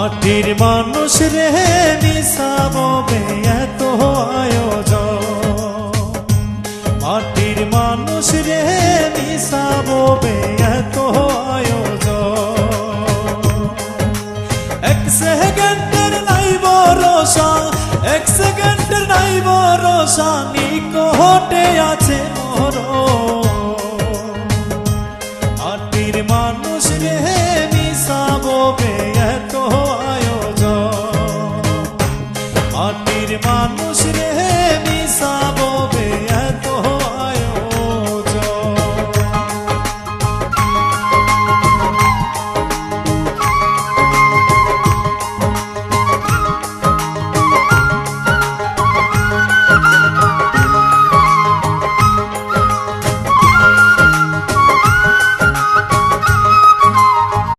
মাটির মানুষ রে মিশাবো এত আয়োজন, মাটির মানুষ রে মিশাবো এত আয়োজন। এক সেকেন্ডের নাই ভরসা, এক সেকেন্ডের নাই ভরসা, নিকটে আছে মরণ। মাটির মানুষ রে মিশাবো